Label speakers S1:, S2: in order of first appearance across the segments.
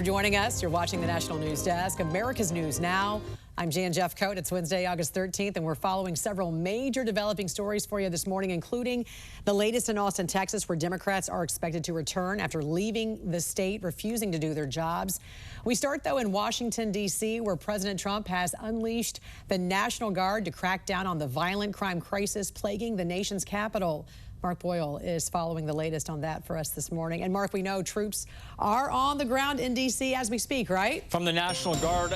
S1: Joining us, you're watching the National News Desk, America's News Now. I'm Jan Jeffcoat. It's Wednesday, August 13th, and we're following several major developing stories for you this morning, including the latest in Austin, Texas, where Democrats are expected to return after leaving the state, refusing to do their jobs. We start, though, in Washington, D.C., where President Trump has unleashed the National Guard to crack down on the violent crime crisis plaguing the nation's capital. Mark Boyle is following the latest on that for us this morning. And Mark, we know troops are on the ground in D.C. as we speak, right?
S2: From the National Guard,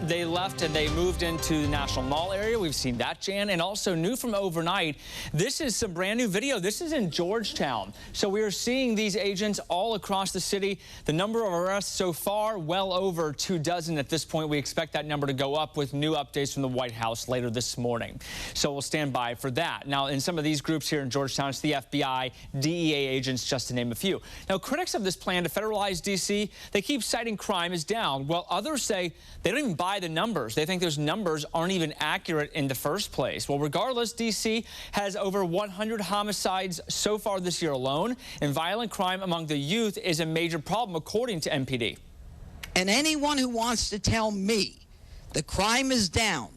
S2: they left and they moved into the National Mall area. We've seen that, Jan. And also new from overnight, this is some brand new video. This is in Georgetown. So we are seeing these agents all across the city. The number of arrests so far, well over 24 at this point. We expect that number to go up with new updates from the White House later this morning. So we'll stand by for that. Now, in some of these groups here in Georgetown, it's the FBI, DEA agents, just to name a few. Now, critics of this plan to federalize D.C., they keep citing crime is down, while others say they don't even buy the numbers. They think those numbers aren't even accurate in the first place. Well, regardless, D.C. has over 100 homicides so far this year alone, and violent crime among the youth is a major problem, according to MPD.
S3: And anyone who wants to tell me the crime is down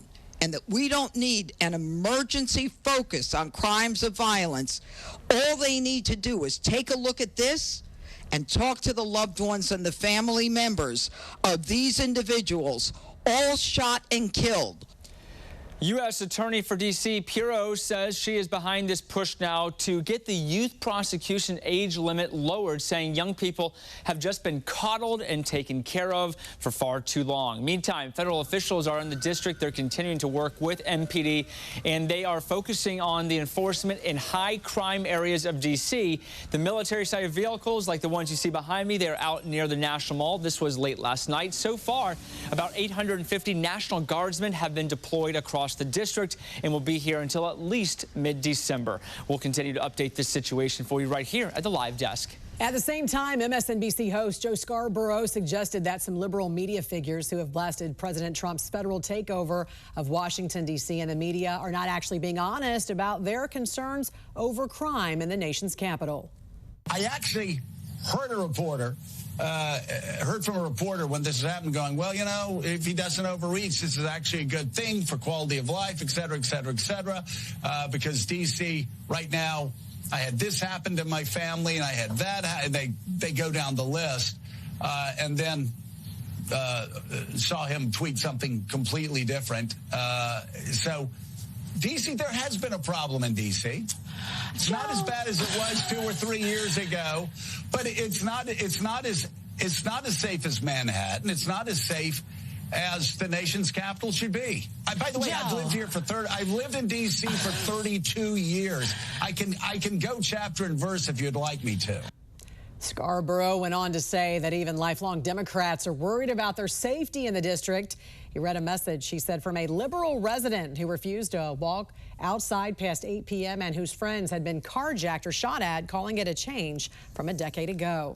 S3: and that we don't need an emergency focus on crimes of violence, all they need to do is take a look at this and talk to the loved ones and the family members of these individuals, all shot and killed.
S2: U.S. Attorney for D.C. Pirro says she is behind this push now to get the youth prosecution age limit lowered, saying young people have just been coddled and taken care of for far too long. Meantime, federal officials are in the district. They're continuing to work with MPD, and they are focusing on the enforcement in high crime areas of D.C. The military side of vehicles, like the ones you see behind me, they're out near the National Mall. This was late last night. So far, about 850 National Guardsmen have been deployed across the district and will be here until at least mid-December. We'll continue to update this situation for you right here at the live desk.
S1: At the same time, MSNBC host Joe Scarborough suggested that some liberal media figures who have blasted President Trump's federal takeover of Washington, D.C. and the media are not actually being honest about their concerns over crime in the nation's capital.
S4: I actually heard from a reporter when this happened going, well, you know, if he doesn't overreach, this is actually a good thing for quality of life, et cetera, et cetera, et cetera, because D.C. right now, I had this happen to my family and I had that, and they go down the list, and then saw him tweet something completely different. So D.C., there has been a problem in D.C. It's not as bad as it was 2 or 3 years ago, but it's not as safe as Manhattan. It's not as safe as the nation's capital should be. By the way, I've lived in D.C. for 32 years. I can go chapter and verse if you'd like me to.
S1: Scarborough went on to say that even lifelong Democrats are worried about their safety in the district. He read a message, he said, from a liberal resident who refused to walk outside past 8 p.m. and whose friends had been carjacked or shot at, calling it a change from a decade ago.